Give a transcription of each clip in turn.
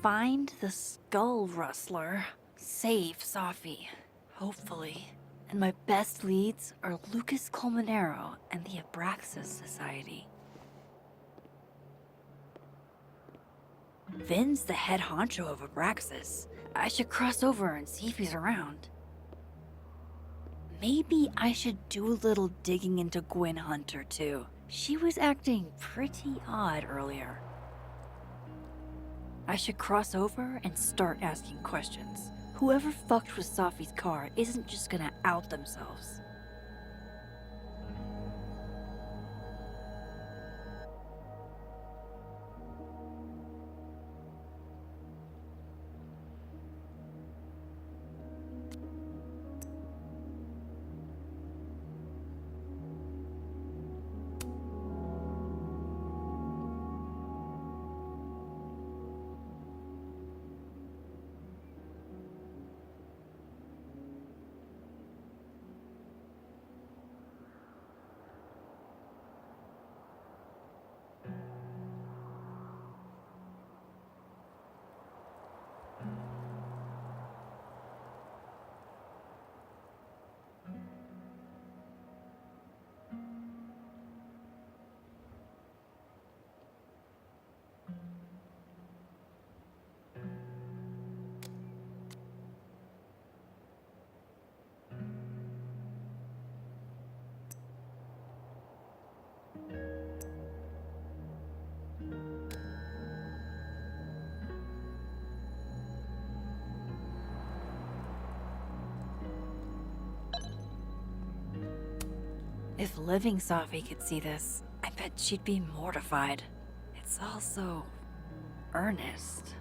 find the skull rustler, save Safi, hopefully. And my best leads are Lucas Colmenero and the Abraxas Society. Vin's the head honcho of Abraxas. I should cross over and see if he's around. Maybe I should do a little digging into Gwen Hunter too. She was acting pretty odd earlier. I should cross over and start asking questions. Whoever fucked with Safi's car isn't just gonna out themselves. If living Safi could see this, I bet she'd be mortified. It's all so earnest.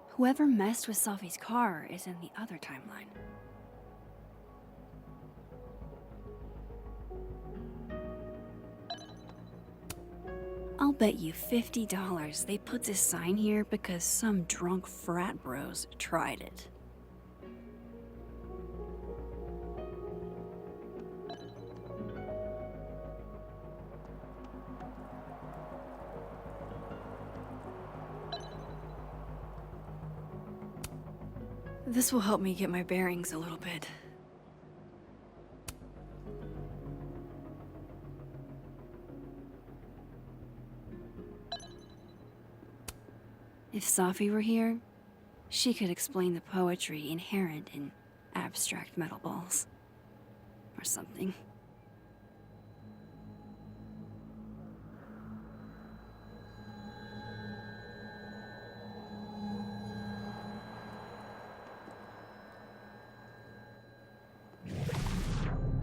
Whoever messed with Safi's car is in the other timeline. I'll bet you $50 they put this sign here because some drunk frat bros tried it. This will help me get my bearings a little bit. If Safi were here, she could explain the poetry inherent in abstract metal balls. Or something.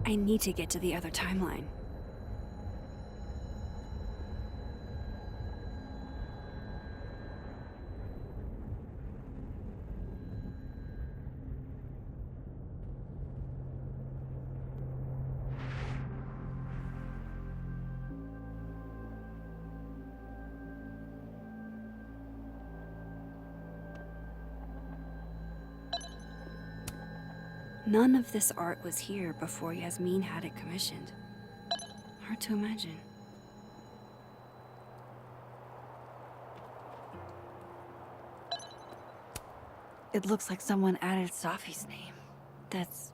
I need to get to the other timeline. None of this art was here before Yasmin had it commissioned. Hard to imagine. It looks like someone added Safi's name. That's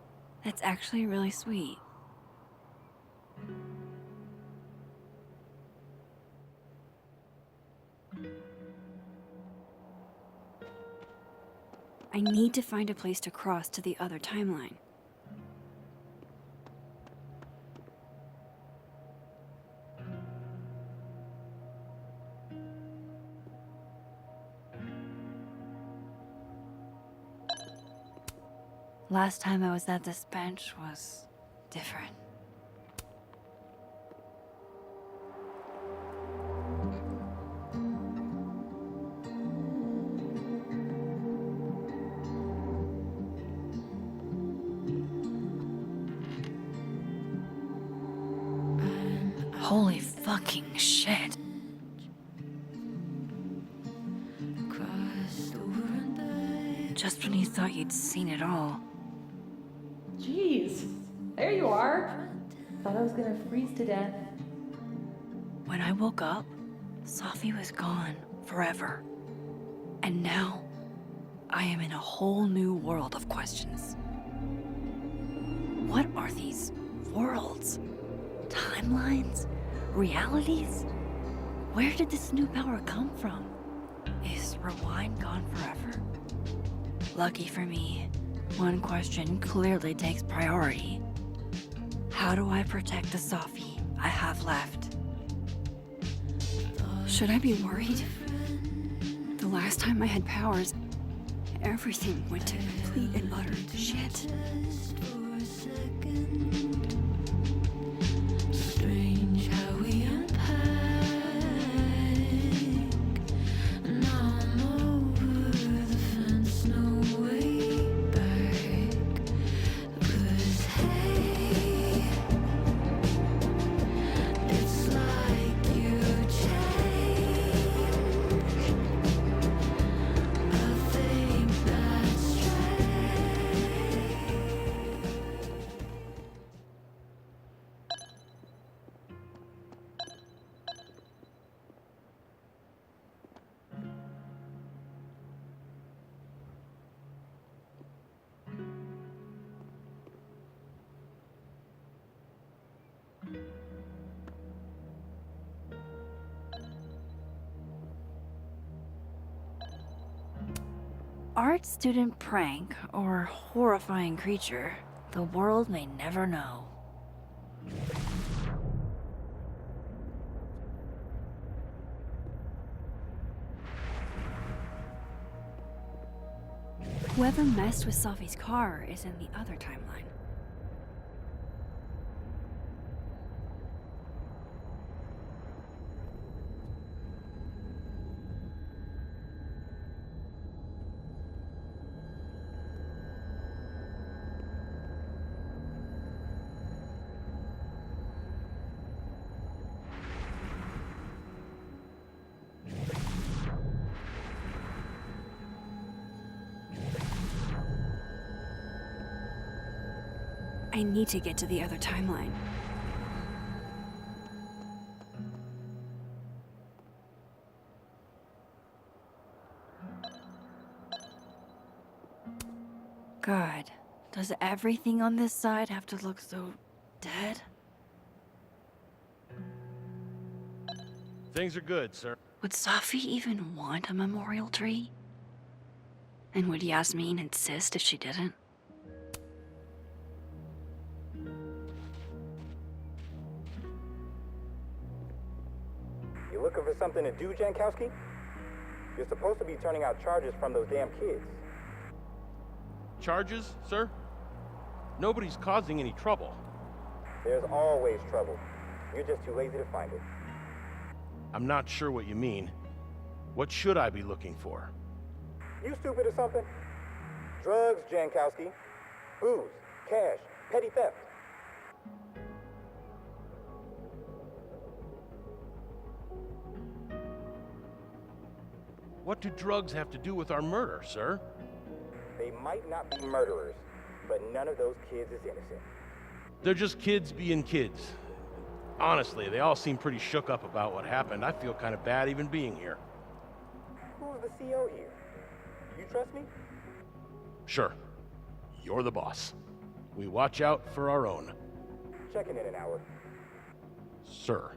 actually really sweet. I need to find a place to cross to the other timeline. Last time I was at this bench was different. Holy fucking shit. Just when you thought you'd seen it all. Jeez, There you are. Thought I was gonna freeze to death. When I woke up, Sophie was gone forever. And now, I am in a whole new world of questions. What are these worlds? Timelines? Realities? Where did this new power come from? Is Rewind gone forever? Lucky for me, one question clearly takes priority. How do I protect the Sophie I have left? Should I be worried? The last time I had powers, everything went to complete and utter shit. Strange how we unpack. Now I'm over the fence, no way back. 'Cause hey, it's like you change. I think that's strange. Art student prank or horrifying creature, the world may never know. Whoever messed with Sophie's car is in the other timeline. I need to get to the other timeline. God, does everything on this side have to look so dead? Things are good, sir. Would Sophie even want a memorial tree? And would Yasmin insist if she didn't? You looking for something to do, Jankowski? You're supposed to be turning out charges from those damn kids. Charges, sir? Nobody's causing any trouble. There's always trouble. You're just too lazy to find it. I'm not sure what you mean. What should I be looking for? You stupid or something? Drugs, Jankowski. Booze, cash, petty theft. What do drugs have to do with our murder, sir? They might not be murderers, but none of those kids is innocent. They're just kids being kids. Honestly, they all seem pretty shook up about what happened. I feel kind of bad even being here. Who's the CO here? You trust me? Sure. You're the boss. We watch out for our own. Checking in an hour. Sir.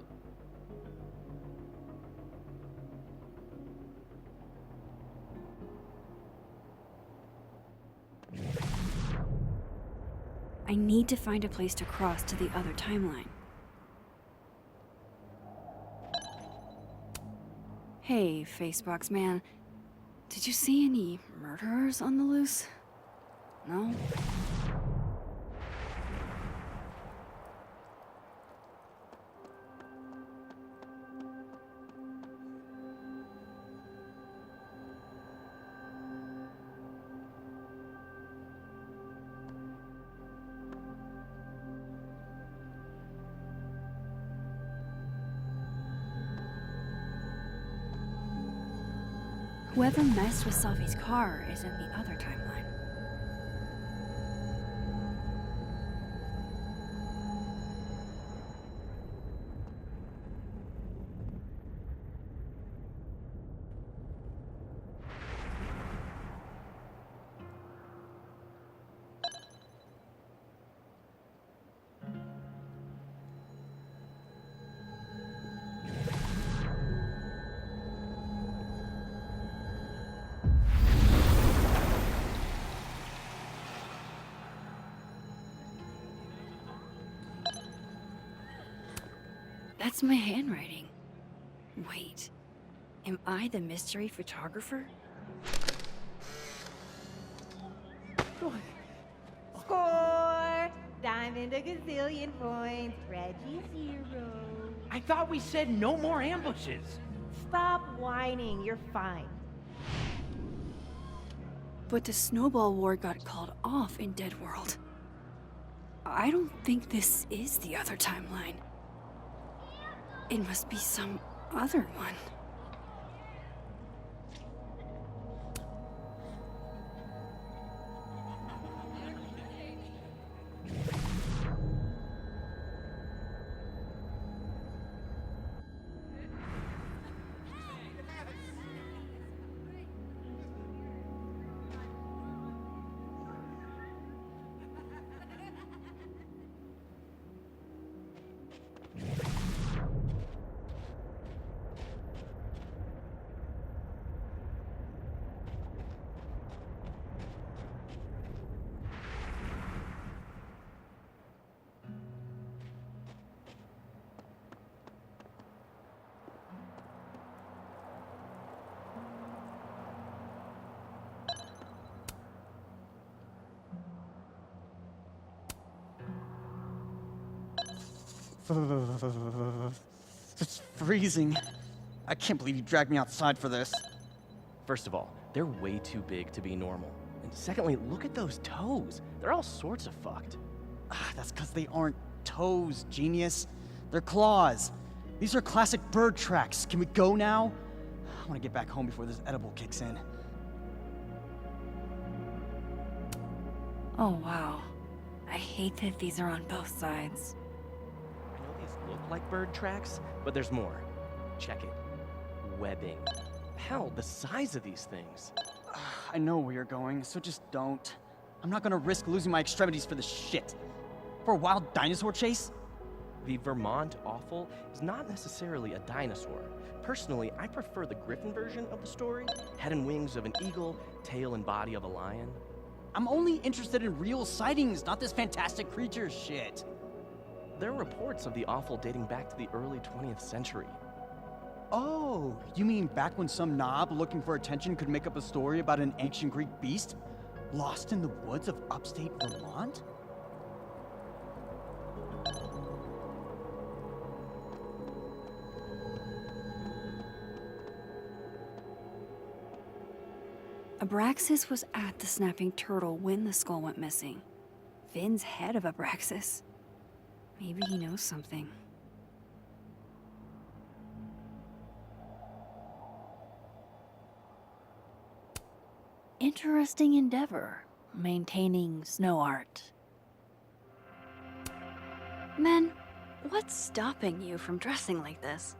I need to find a place to cross to the other timeline. Hey, Facebox man. Did you see any murderers on the loose? No? Whoever messed with Sophie's car is in the other timeline. That's my handwriting. Wait, am I the mystery photographer? Score! Diamond a gazillion points. Reggie 0. I thought we said no more ambushes. Stop whining. You're fine. But the snowball war got called off in Dead World. I don't think this is the other timeline. It must be some other one. It's freezing. I can't believe you dragged me outside for this. First of all, they're way too big to be normal. And secondly, look at those toes. They're all sorts of fucked. That's because they aren't toes, genius. They're claws. These are classic bird tracks. Can we go now? I want to get back home before this edible kicks in. Oh wow. I hate that these are on both sides. I know these look like bird tracks, but there's more. Check it. Webbing. Hell, the size of these things. I know where you're going, so just don't. I'm not gonna risk losing my extremities for this shit. For a wild dinosaur chase? The Vermont offal is not necessarily a dinosaur. Personally, I prefer the Griffin version of the story. Head and wings of an eagle, tail and body of a lion. I'm only interested in real sightings, not this fantastic creature shit. There are reports of the offal dating back to the early 20th century. Oh, you mean back when some knob looking for attention could make up a story about an ancient Greek beast lost in the woods of upstate Vermont? Abraxas was at the snapping turtle when the skull went missing. Finn's head of Abraxas. Maybe he knows something. Interesting endeavor, maintaining snow art. Men, what's stopping you from dressing like this?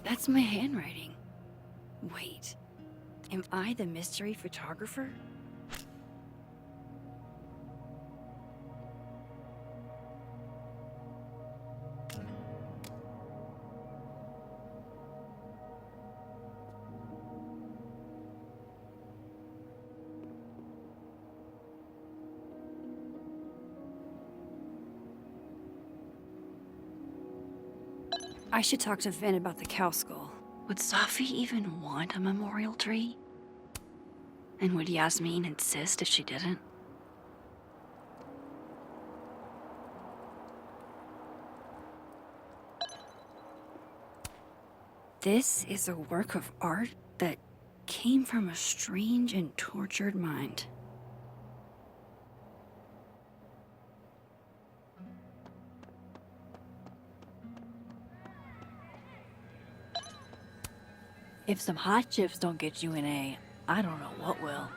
That's my handwriting. Wait, am I the mystery photographer? I should talk to Finn about the cow skull. Would Safi even want a memorial tree? And would Yasmin insist if she didn't? This is a work of art that came from a strange and tortured mind. If some hot chips don't get you an A, I don't know what will.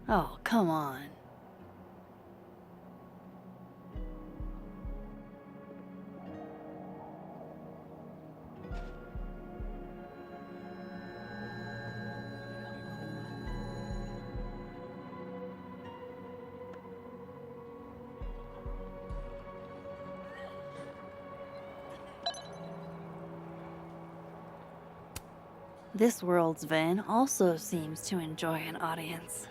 Oh, come on. This world's Vin also seems to enjoy an audience.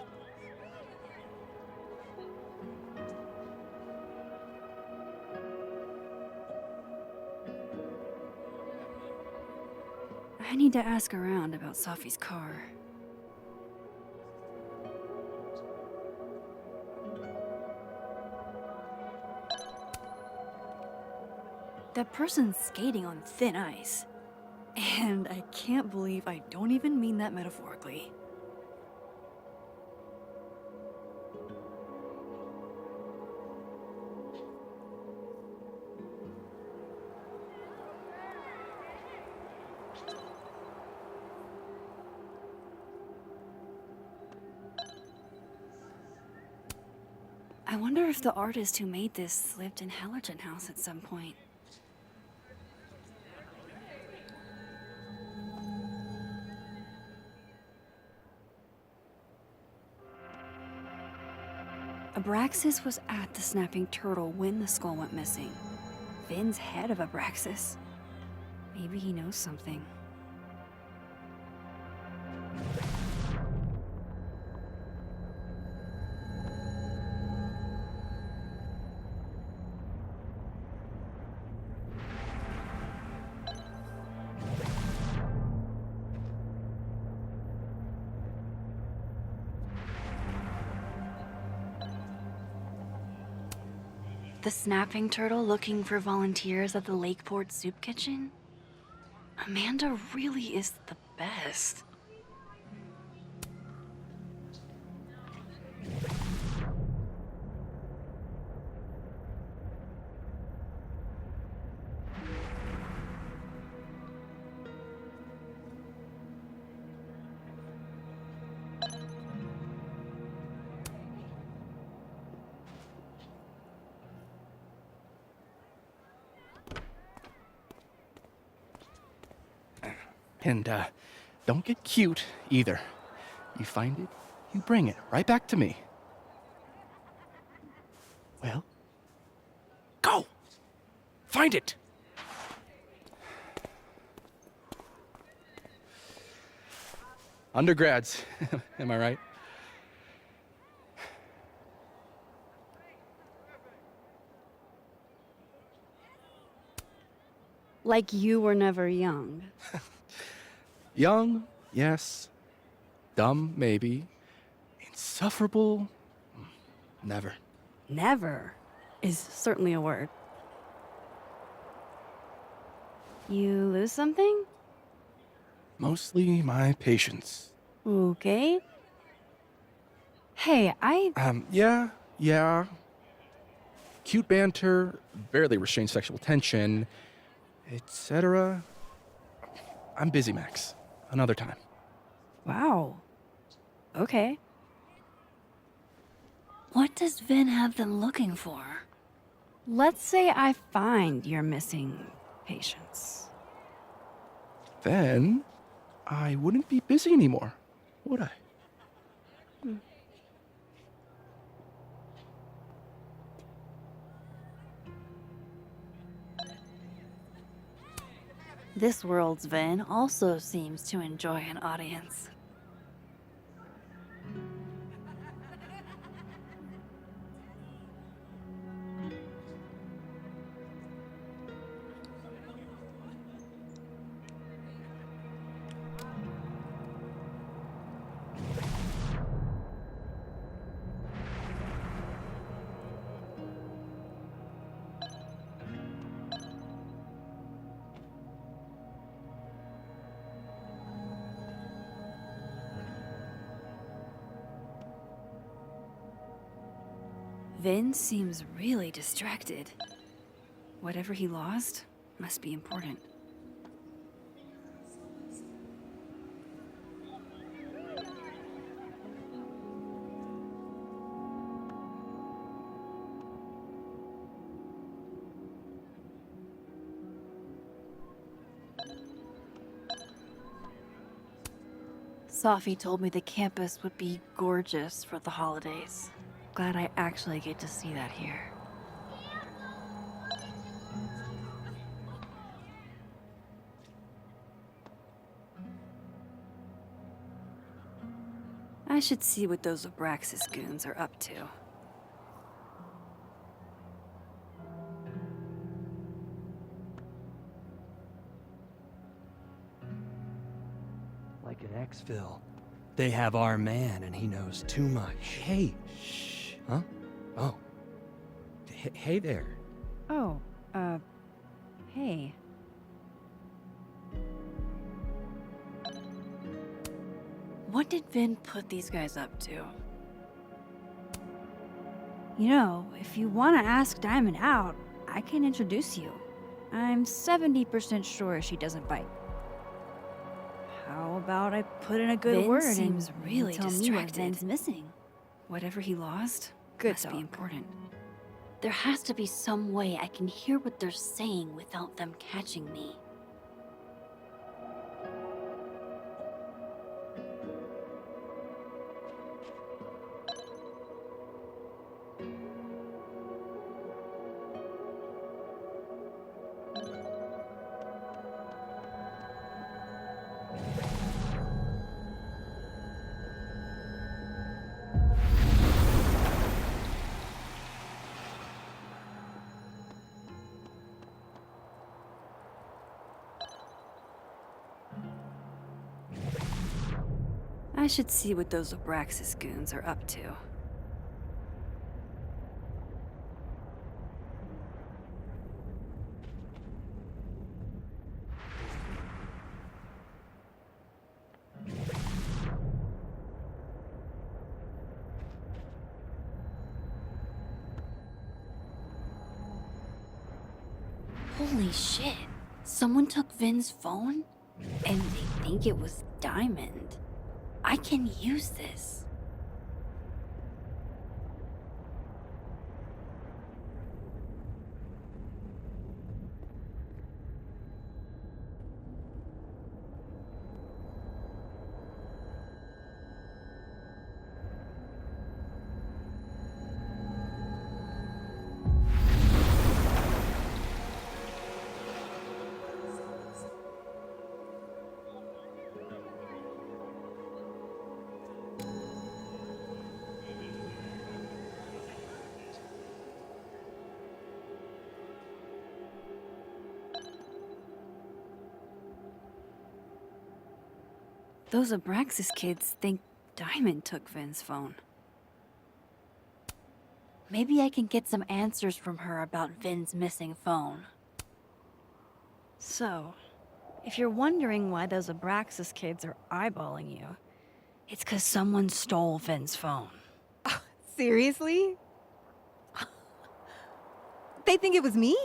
I need to ask around about Sophie's car. That person's skating on thin ice. And I can't believe I don't even mean that metaphorically. I wonder if the artist who made this lived in Hallerton House at some point. Abraxas was at the Snapping Turtle when the skull went missing. Vin's head of Abraxas. Maybe he knows something. The Snapping Turtle looking for volunteers at the Lakeport Soup Kitchen? Amanda really is the best. And, don't get cute, either. You find it, you bring it right back to me. Well, go! Find it! Undergrads, am I right? Like you were never young. Young, yes. Dumb, maybe. Insufferable, never. Never is certainly a word. You lose something? Mostly my patience. Okay. Hey, Yeah. Cute banter, barely restrained sexual tension, etc. I'm busy, Max. Another time. Wow. Okay. What does Vin have them looking for? Let's say I find your missing patients. Then I wouldn't be busy anymore, would I? This world's Vin also seems to enjoy an audience. Vin seems really distracted. Whatever he lost must be important. Safi told me the campus would be gorgeous for the holidays. Glad I actually get to see that here. I should see what those Abraxas goons are up to. Like in Xville, they have our man and he knows too much. Hey, shh. Huh? Oh. Hey there. Oh, hey. What did Vin put these guys up to? You know, if you want to ask Diamond out, I can introduce you. I'm 70% sure she doesn't bite. How about I put in a good Vin word seems and really tell me what distracted. Vin's missing? Whatever he lost must be important. There has to be some way I can hear what they're saying without them catching me. I should see what those Abraxas goons are up to. Holy shit. Someone took Vin's phone? And they think it was Diamond. I can use this. Those Abraxas kids think Diamond took Vin's phone. Maybe I can get some answers from her about Vin's missing phone. So, if you're wondering why those Abraxas kids are eyeballing you, it's 'cause someone stole Vin's phone. Seriously? They think it was me?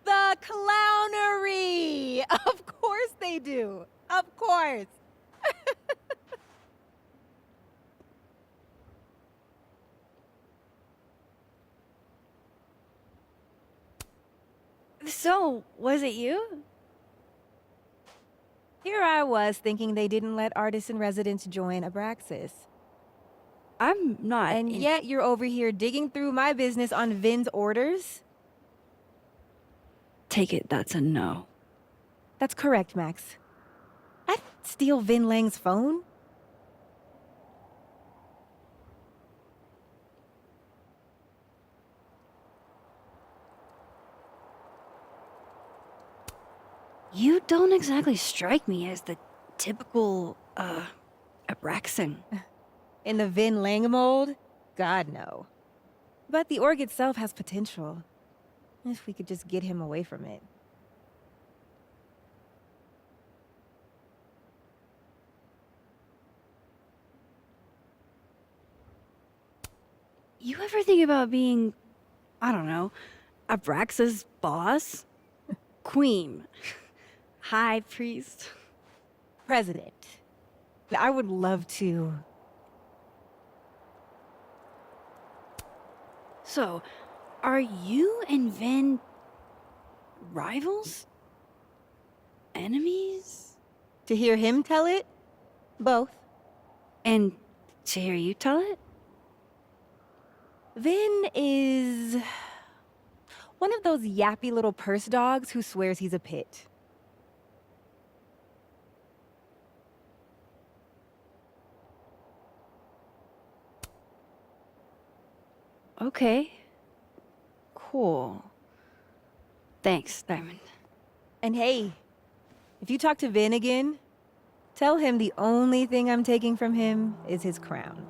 The clownery! Of course they do. Of course. So, was it you? Here I was thinking they didn't let artists in residence join Abraxas. I'm not. And yet you're over here digging through my business on Vin's orders? Take it that's a no. That's correct, Max. I'd steal Vin Lang's phone? You don't exactly strike me as the typical, Abraxan. In the Vin Lang mold? God, no. But the org itself has potential. If we could just get him away from it. You ever think about being, I don't know, Abraxa's boss? Queen. High priest. President. I would love to. So, are you and Vin rivals? Enemies? To hear him tell it? Both. And to hear you tell it? Vin is one of those yappy little purse dogs who swears he's a pit. Okay. Cool. Thanks, Diamond. And hey, if you talk to Vin again, tell him the only thing I'm taking from him is his crown.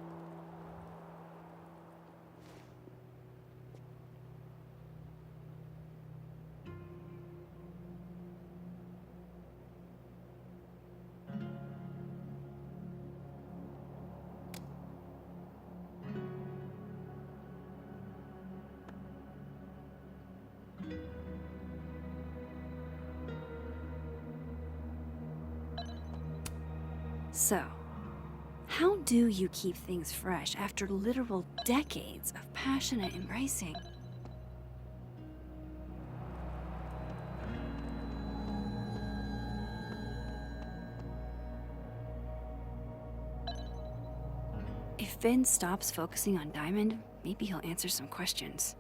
So, how do you keep things fresh after literal decades of passionate embracing? If Vin stops focusing on Diamond, maybe he'll answer some questions.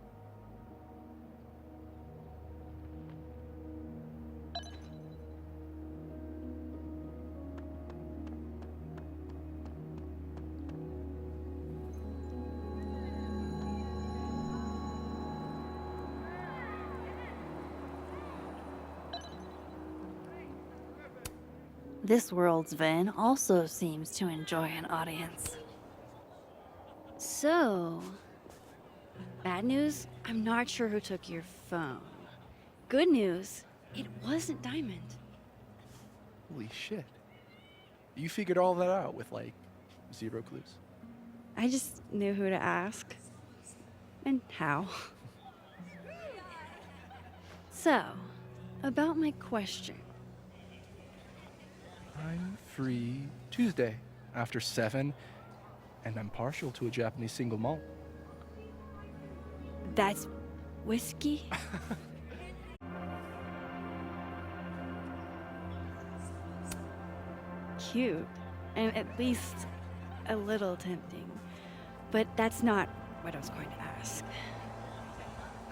This world's Vin also seems to enjoy an audience. So, bad news, I'm not sure who took your phone. Good news, it wasn't Diamond. Holy shit. You figured all that out with, like, 0 clues? I just knew who to ask. And how. So, about my question. I'm free Tuesday after 7, and I'm partial to a Japanese single malt. That's whiskey? Cute, and at least a little tempting. But that's not what I was going to ask.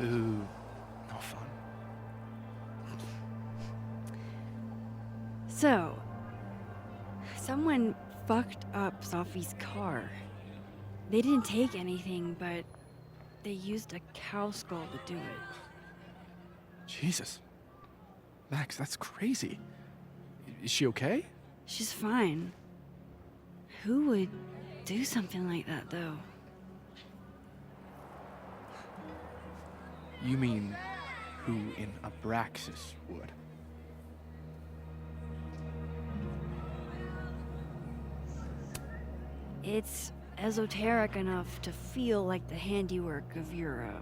Ooh, no fun. So, someone fucked up Sophie's car. They didn't take anything, but they used a cow skull to do it. Jesus. Max, that's crazy. Is she okay? She's fine. Who would do something like that, though? You mean who in Abraxas would? It's esoteric enough to feel like the handiwork of your,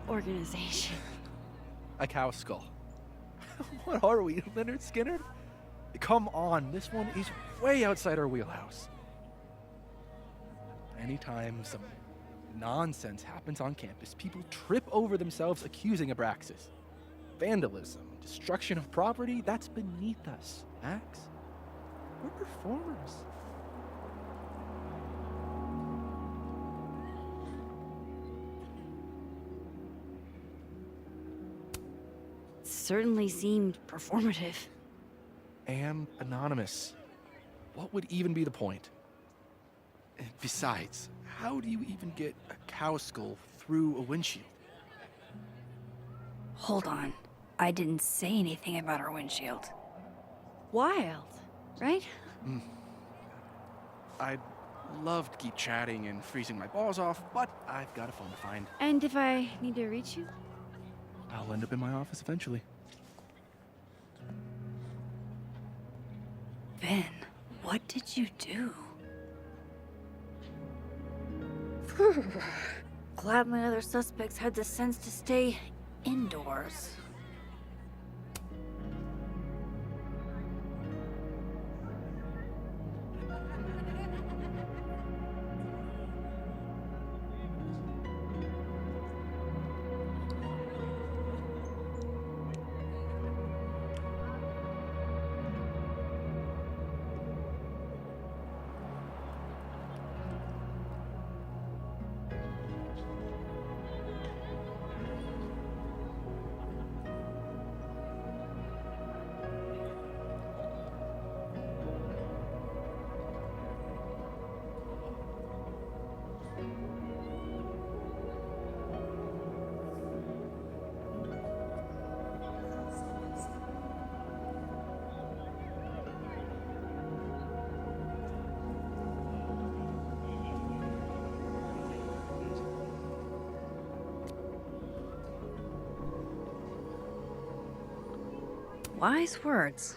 organization. A cow skull. What are we, Leonard Skinner? Come on, this one is way outside our wheelhouse. Anytime some nonsense happens on campus, people trip over themselves accusing Abraxas. Vandalism, destruction of property, that's beneath us, Max. We're performers. Certainly seemed performative. And anonymous. What would even be the point? And besides, how do you even get a cow skull through a windshield? Hold on. I didn't say anything about our windshield. Wild, right? I'd love to keep chatting and freezing my balls off, but I've got a phone to find. And if I need to reach you? I'll end up in my office eventually. Ben, what did you do? Glad my other suspects had the sense to stay indoors. Wise words.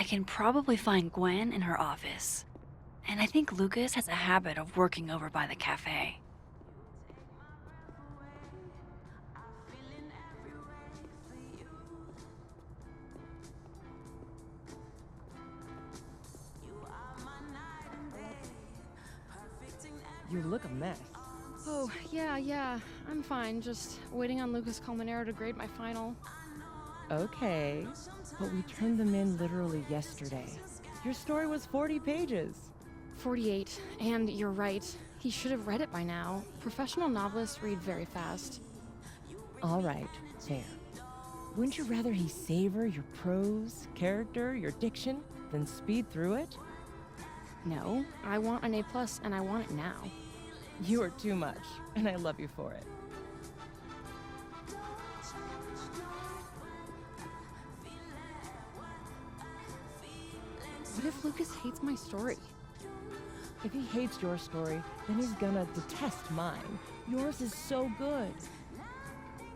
I can probably find Gwen in her office. And I think Lucas has a habit of working over by the cafe. You look a mess. Oh, yeah. I'm fine. Just waiting on Lucas Colmenero to grade my final. Okay, but we turned them in literally yesterday. Your story was 40 pages. 48, and you're right. He should have read it by now. Professional novelists read very fast. All right, fair. Wouldn't you rather he savor your prose, character, your diction, than speed through it? No, I want an A+, and I want it now. You are too much, and I love you for it. What if Lucas hates my story? If he hates your story, then he's gonna detest mine. Yours is so good.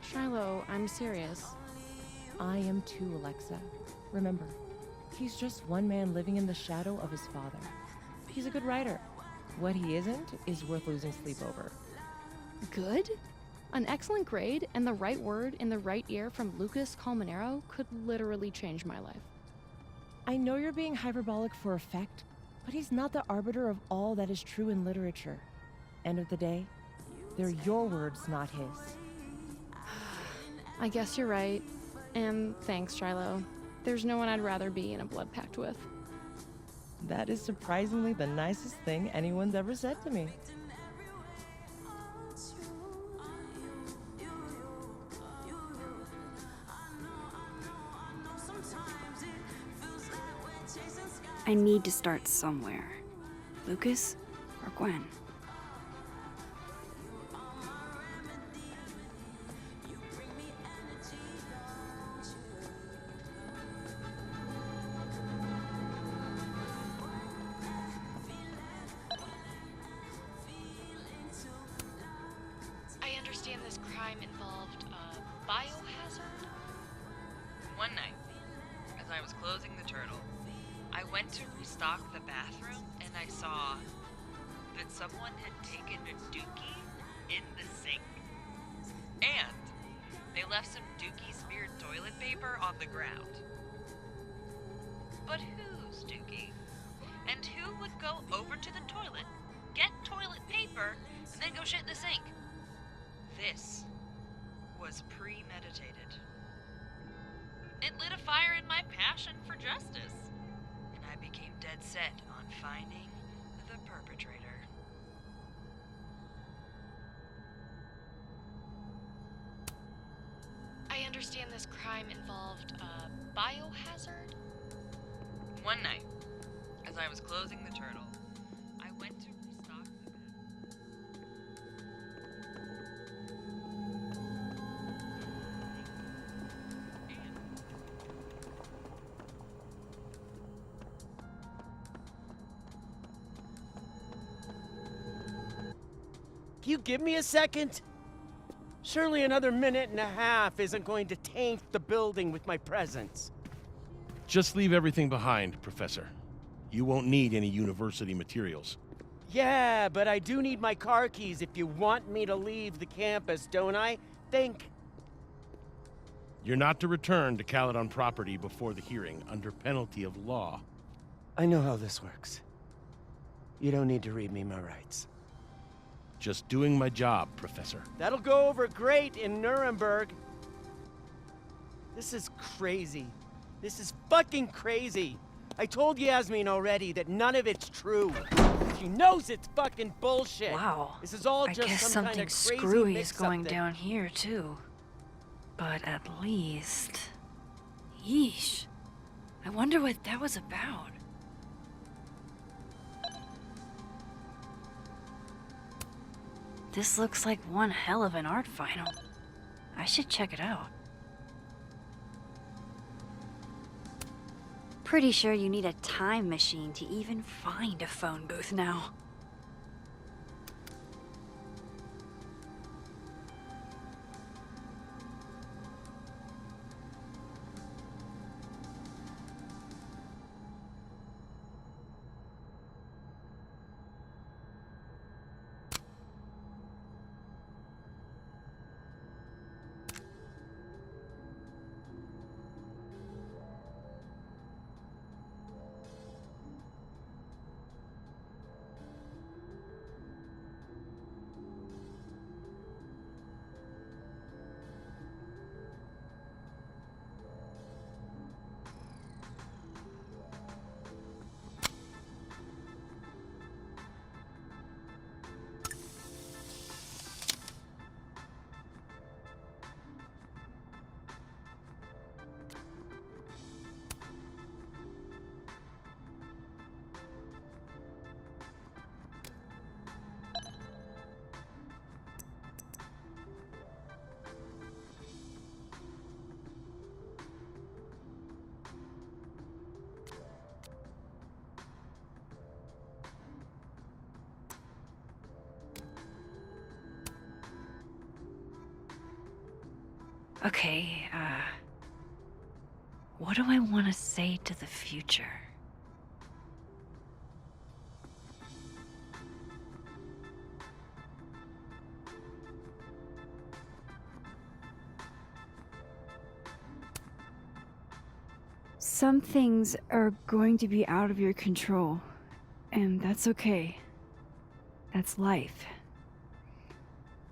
Shiloh, I'm serious. I am too, Alexa. Remember, he's just one man living in the shadow of his father. He's a good writer. What he isn't is worth losing sleep over. Good? An excellent grade and the right word in the right ear from Lucas Colmenero could literally change my life. I know you're being hyperbolic for effect, but he's not the arbiter of all that is true in literature. End of the day, they're your words, not his. I guess you're right. And thanks, Shiloh. There's no one I'd rather be in a blood pact with. That is surprisingly the nicest thing anyone's ever said to me. I need to start somewhere. Lucas or Gwen? I understand this crime involved a biohazard? One night, as I was closing the turtle, I went to restock the bathroom and I saw that someone had taken a dookie in the sink. And they left some dookie smeared toilet paper on the ground. But whose dookie? And who would go over to the toilet, get toilet paper, and then go shit in the sink? This was premeditated. It lit a fire in my passion for justice, and I became dead set on finding the perpetrator. I understand this crime involved a biohazard? One night, as I was closing the turtle, I went to restock the Can you give me a second? Surely another minute and a half isn't going to taint the building with my presence. Just leave everything behind, Professor. You won't need any university materials. Yeah, but I do need my car keys if you want me to leave the campus, don't I? Think. You're not to return to Caledon property before the hearing, under penalty of law. I know how this works. You don't need to read me my rights. Just doing my job, Professor. That'll go over great in Nuremberg. This is crazy. This is fucking crazy. I told Yasmin already that none of it's true. She knows it's fucking bullshit. Wow. This is all I just guess some kind something of crazy screwy is mix-up going that- down here, too. But at least... Yeesh. I wonder what that was about. This looks like one hell of an art final. I should check it out. Pretty sure you need a time machine to even find a phone booth now. Okay, what do I want to say to the future? Some things are going to be out of your control, and that's okay. That's life.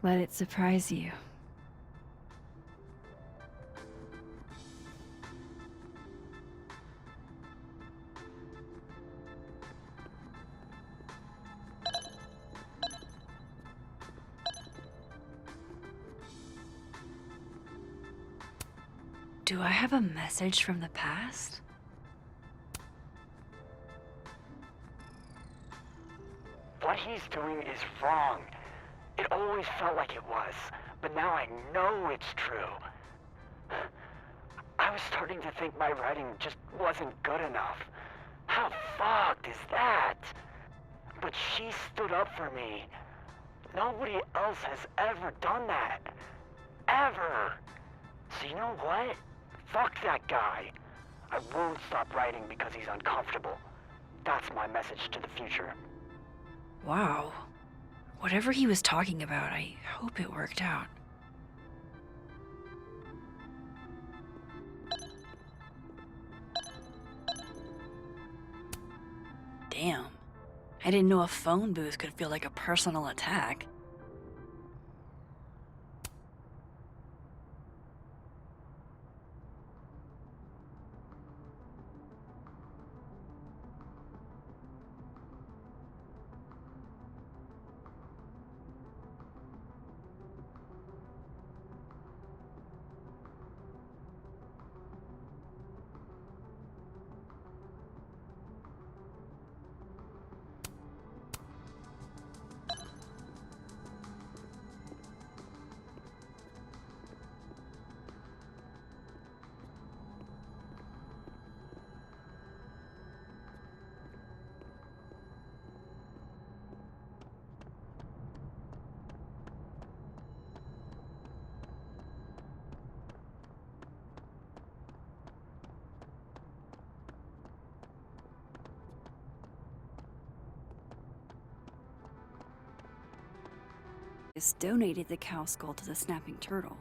Let it surprise you. Do I have a message from the past? What he's doing is wrong. It always felt like it was, but now I know it's true. I was starting to think my writing just wasn't good enough. How fucked is that? But she stood up for me. Nobody else has ever done that. Ever. So you know what? Fuck that guy. I won't stop writing because he's uncomfortable. That's my message to the future. Wow. Whatever he was talking about, I hope it worked out. Damn. I didn't know a phone booth could feel like a personal attack. Donated the cow skull to the snapping turtle.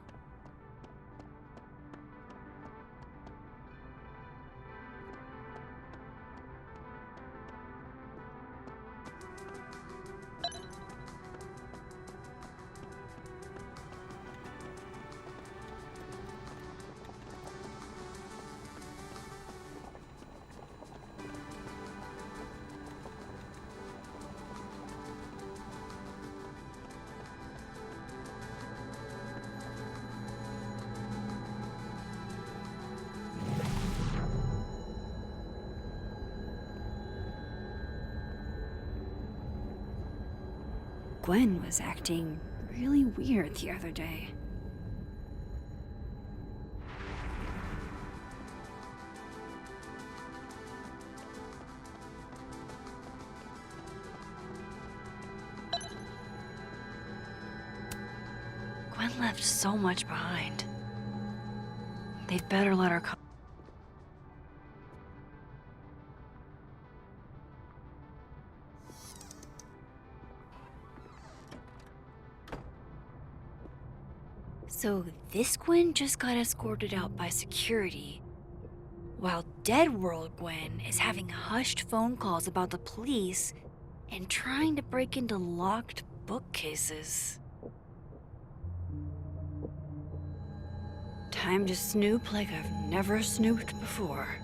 Gwen was acting really weird the other day. Gwen left so much behind. They'd better let her come. So this Gwen just got escorted out by security, while Dead World Gwen is having hushed phone calls about the police and trying to break into locked bookcases. Time to snoop like I've never snooped before.